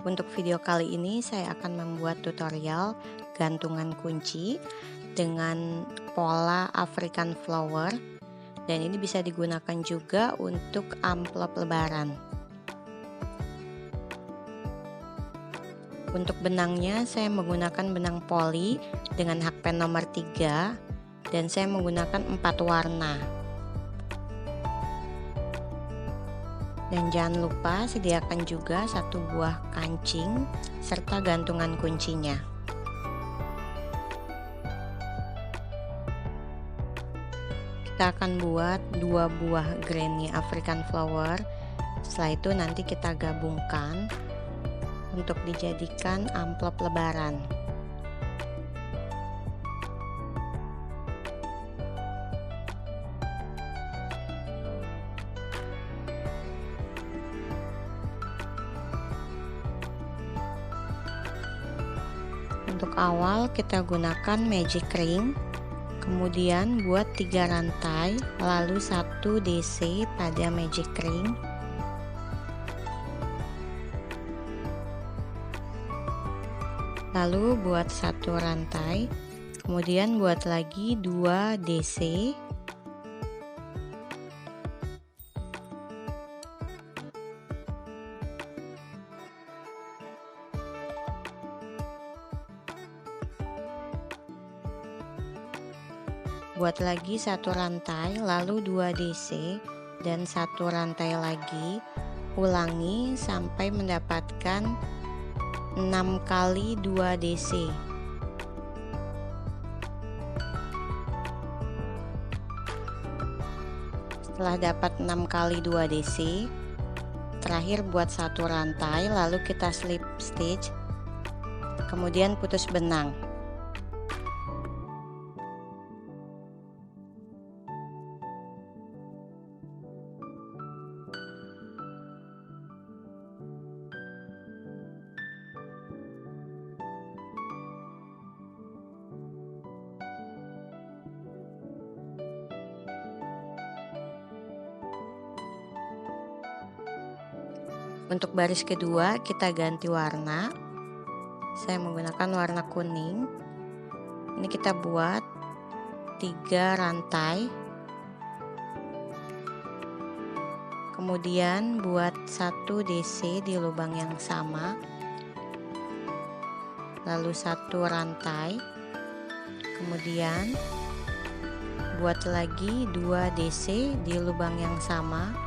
Untuk video kali ini saya akan membuat tutorial gantungan kunci dengan pola African flower, dan ini bisa digunakan juga untuk amplop lebaran. Untuk benangnya saya menggunakan benang poli dengan hakpen nomor 3 dan saya menggunakan 4 warna. Dan jangan lupa sediakan juga 1 buah kancing serta gantungan kuncinya. Kita akan buat 2 buah granny African flower. Setelah itu nanti kita gabungkan untuk dijadikan amplop lebaran. Untuk awal kita gunakan magic ring, kemudian buat 3 rantai, lalu 1 DC pada magic ring, lalu buat 1 rantai, kemudian buat lagi 2 DC, buat lagi 1 rantai, lalu 2 DC dan 1 rantai lagi. Ulangi sampai mendapatkan 6 kali 2 DC. Setelah dapat 6 kali 2 DC, terakhir buat 1 rantai, lalu kita slip stitch, kemudian putus benang. Untuk baris kedua kita ganti warna. Saya menggunakan warna kuning. Ini kita buat 3 rantai. Kemudian buat 1 DC di lubang yang sama. Lalu 1 rantai. Kemudian buat lagi 2 DC di lubang yang sama.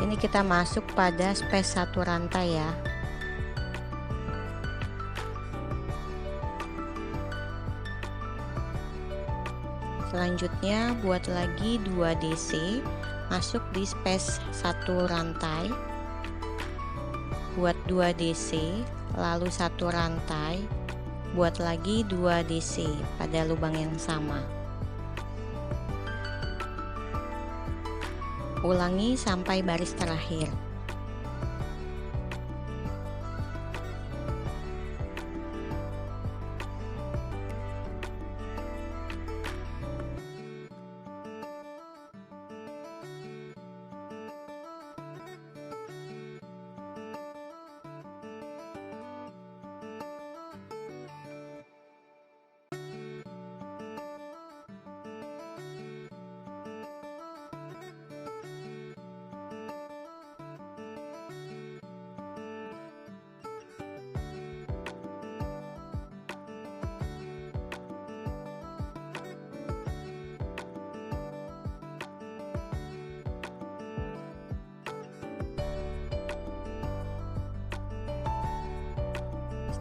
Ini kita masuk pada space 1 rantai ya. Selanjutnya buat lagi 2 DC, masuk di space 1 rantai. Buat 2 DC, lalu 1 rantai, buat lagi 2 DC pada lubang yang sama. Ulangi sampai baris terakhir.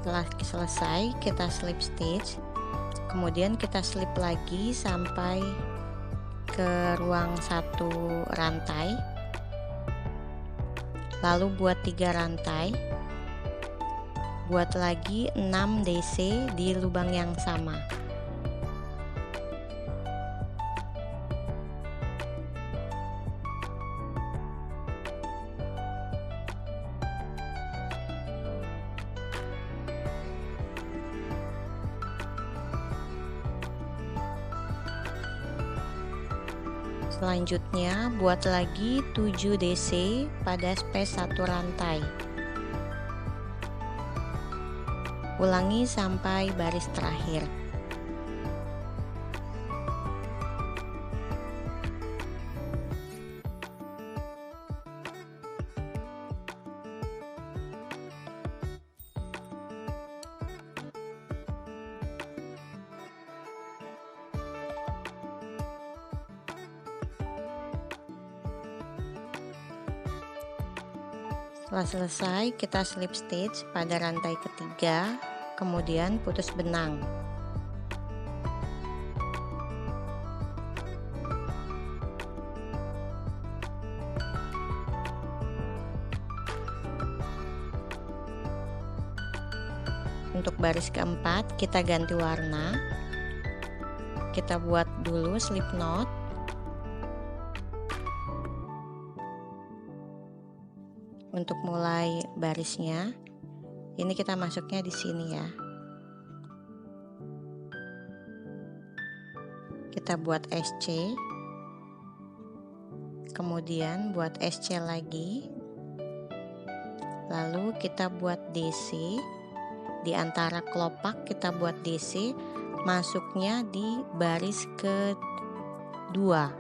Setelah selesai kita slip stitch, kemudian kita slip lagi sampai ke ruang 1 rantai, lalu buat 3 rantai, buat lagi 6 DC di lubang yang sama. Selanjutnya buat lagi 7 DC pada space 1 rantai. Ulangi sampai baris terakhir. Setelah selesai, kita slip stitch pada rantai ketiga, kemudian putus benang. Untuk baris keempat, kita ganti warna. Kita buat dulu slip knot. Untuk mulai barisnya, ini kita masuknya di sini ya. Kita buat SC, kemudian buat SC lagi, lalu kita buat DC. Di antara kelopak kita buat DC, masuknya di baris kedua.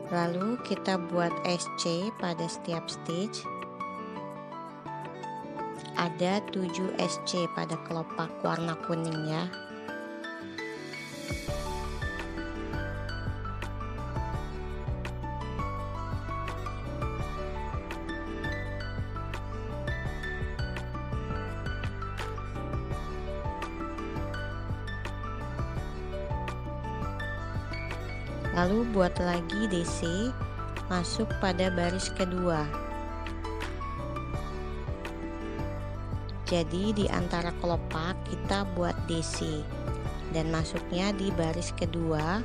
Lalu kita buat SC pada setiap stitch. Ada 7 SC pada kelopak warna kuning ya. Lalu buat lagi DC, masuk pada baris kedua. Jadi di antara kelopak kita buat DC dan masuknya di baris kedua.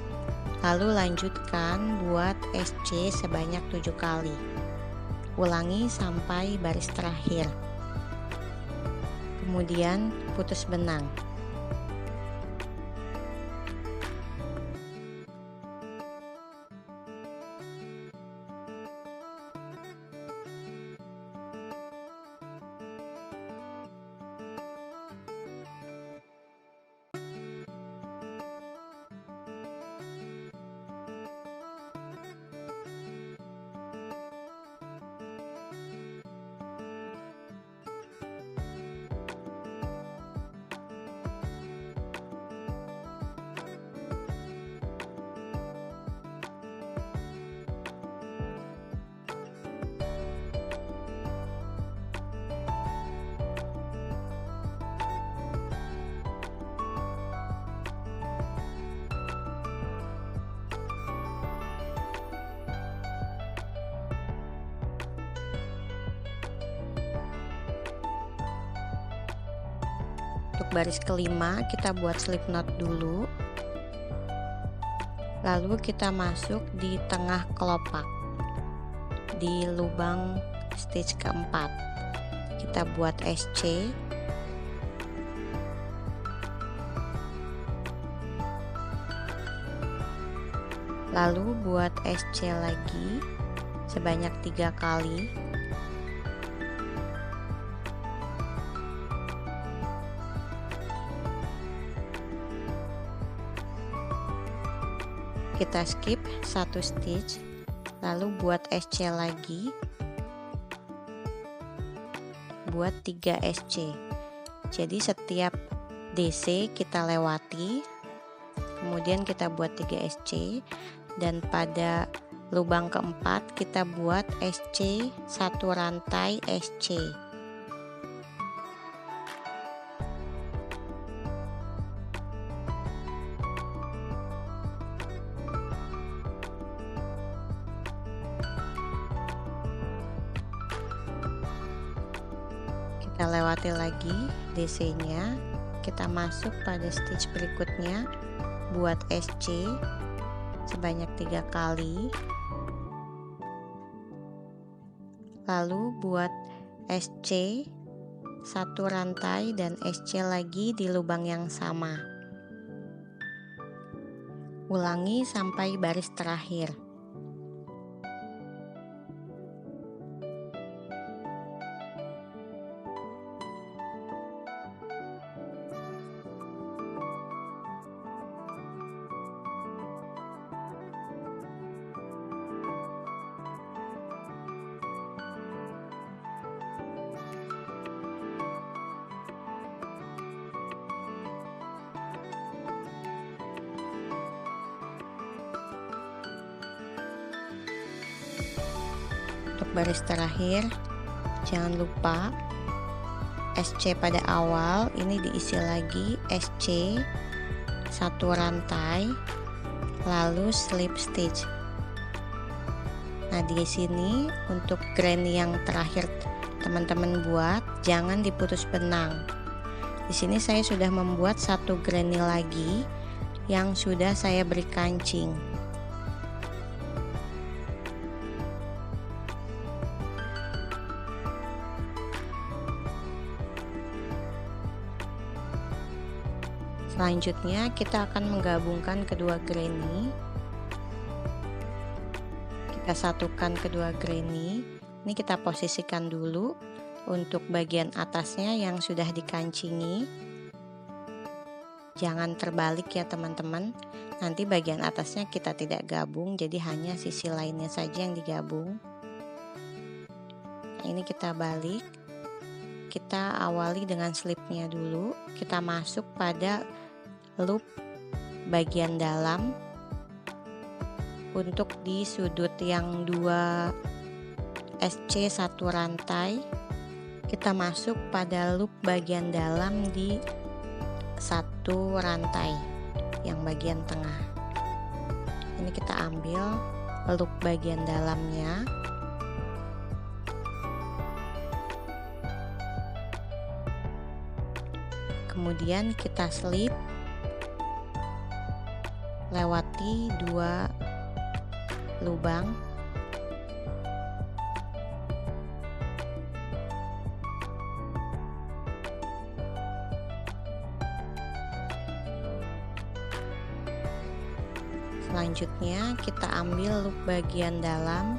Lalu lanjutkan buat SC sebanyak 7 kali. Ulangi sampai baris terakhir. Kemudian putus benang. Untuk baris kelima kita buat slip knot dulu, lalu kita masuk di tengah kelopak di lubang stitch keempat. Kita buat SC, lalu buat SC lagi sebanyak 3 kali. Kita skip 1 stitch, lalu buat SC lagi, buat 3 SC. Jadi setiap DC kita lewati, kemudian kita buat 3 SC, dan pada lubang keempat kita buat SC 1 rantai SC. Kita lewati lagi DC-nya, kita masuk pada stitch berikutnya, buat SC sebanyak 3 kali, lalu buat SC 1 rantai dan SC lagi di lubang yang sama. Ulangi sampai baris terakhir. baris terakhir, jangan lupa SC pada awal ini diisi lagi SC 1 rantai, lalu slip stitch. Nah, di sini untuk granny yang terakhir teman-teman buat, jangan diputus benang. Di sini saya sudah membuat 1 granny lagi yang sudah saya beri kancing. Selanjutnya kita akan menggabungkan kedua granny. Kita satukan kedua granny. Ini kita posisikan dulu untuk bagian atasnya yang sudah dikancingi. Jangan terbalik ya teman-teman. Nanti bagian atasnya kita tidak gabung, jadi hanya sisi lainnya saja yang digabung. Nah, ini kita balik. Kita awali dengan slipnya dulu. Kita masuk pada loop bagian dalam untuk di sudut yang 2 SC 1 rantai. Kita masuk pada loop bagian dalam di 1 rantai yang bagian tengah. Ini kita ambil loop bagian dalamnya. Kemudian kita slip lewati 2 lubang. Selanjutnya kita ambil loop bagian dalam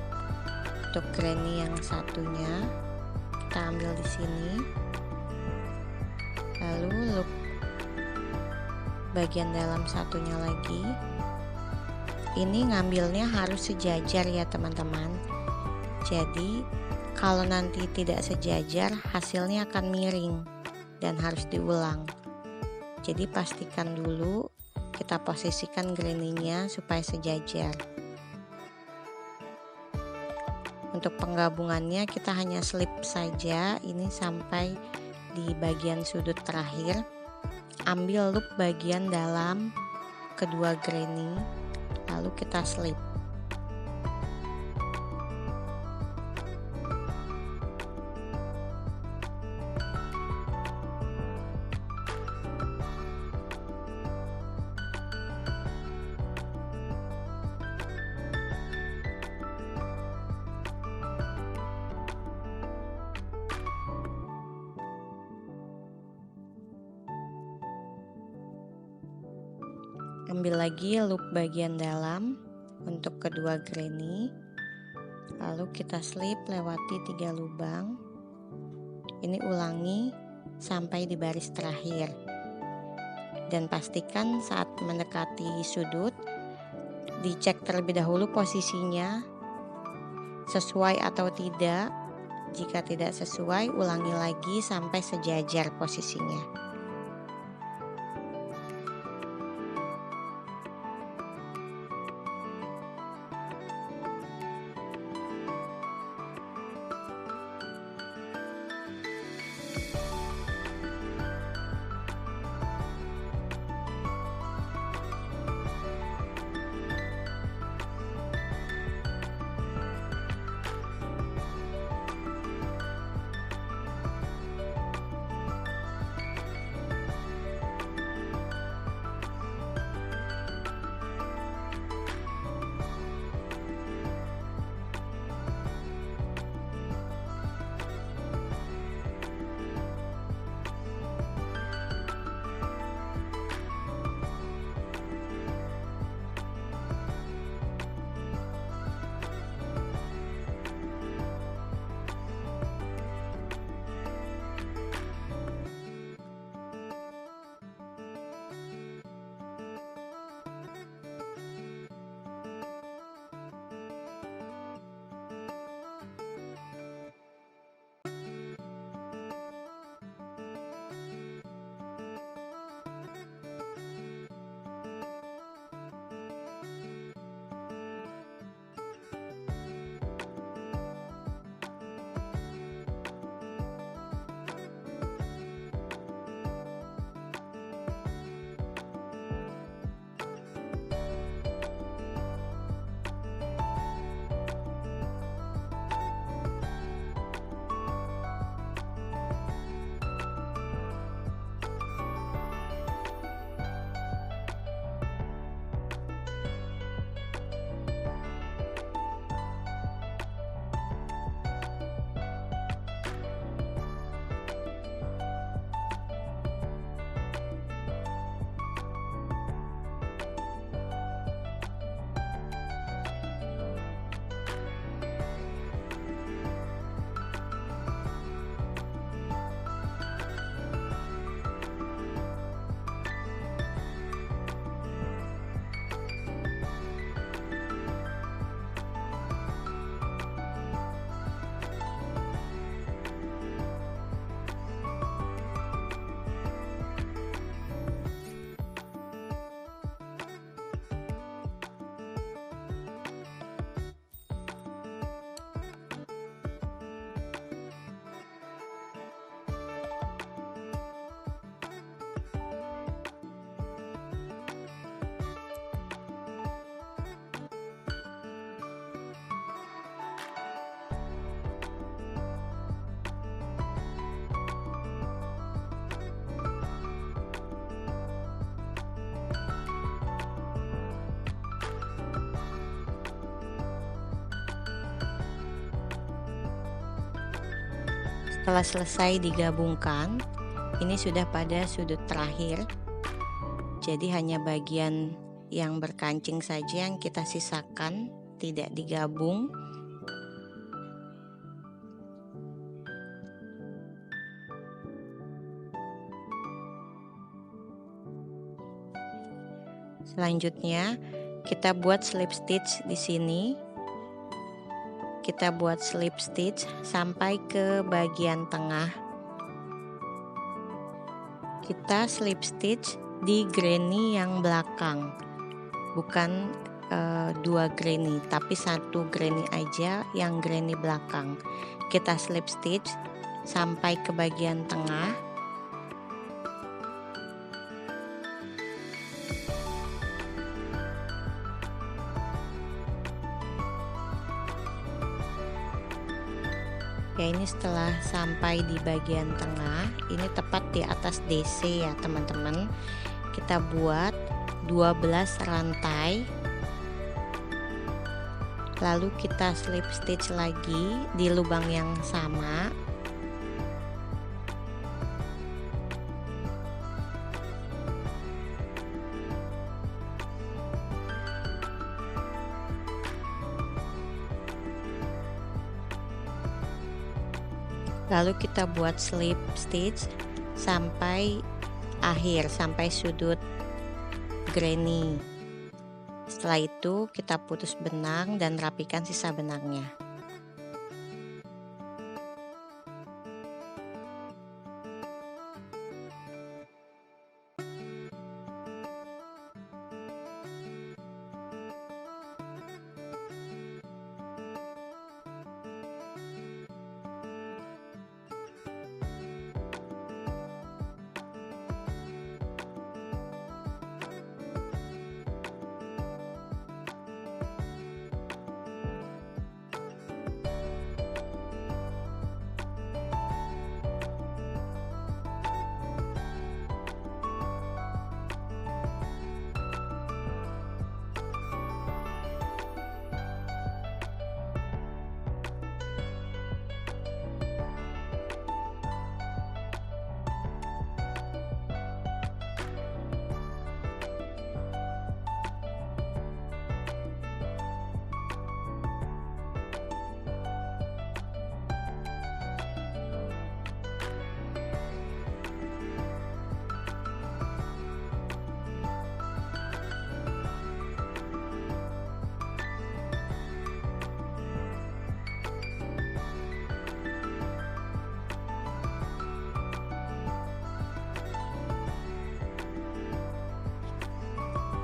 untuk granny yang satunya. Kita ambil di sini. Lalu loop bagian dalam satunya lagi. Ini ngambilnya harus sejajar ya teman-teman. Jadi kalau nanti tidak sejajar, hasilnya akan miring dan harus diulang. Jadi pastikan dulu kita posisikan granny-nya supaya sejajar. Untuk penggabungannya kita hanya slip saja ini sampai di bagian sudut terakhir. Ambil loop bagian dalam kedua granny, lalu kita slip. Ambil lagi loop bagian dalam untuk kedua granny, lalu kita slip lewati 3 lubang. Ini ulangi sampai di baris terakhir, dan pastikan saat mendekati sudut dicek terlebih dahulu posisinya sesuai atau tidak. Jika tidak sesuai, ulangi lagi sampai sejajar posisinya. Setelah selesai digabungkan, ini sudah pada sudut terakhir. Jadi hanya bagian yang berkancing saja yang kita sisakan, tidak digabung. Selanjutnya, kita buat slip stitch di sini. Kita buat slip stitch sampai ke bagian tengah. Kita slip stitch di granny yang belakang, bukan dua granny, tapi satu granny aja yang granny belakang. Kita slip stitch sampai ke bagian tengah. Ya, ini setelah sampai di bagian tengah, ini tepat di atas DC ya teman-teman. Kita buat 12 rantai. Lalu kita slip stitch lagi di lubang yang sama. Lalu kita buat slip stitch sampai akhir, sampai sudut granny. Setelah itu kita putus benang dan rapikan sisa benangnya.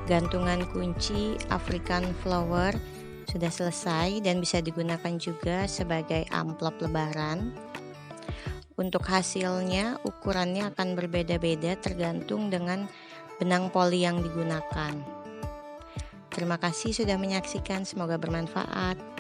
Gantungan kunci African Flower sudah selesai dan bisa digunakan juga sebagai amplop lebaran. Untuk hasilnya, ukurannya akan berbeda-beda tergantung dengan benang poli yang digunakan. Terima kasih sudah menyaksikan, semoga bermanfaat.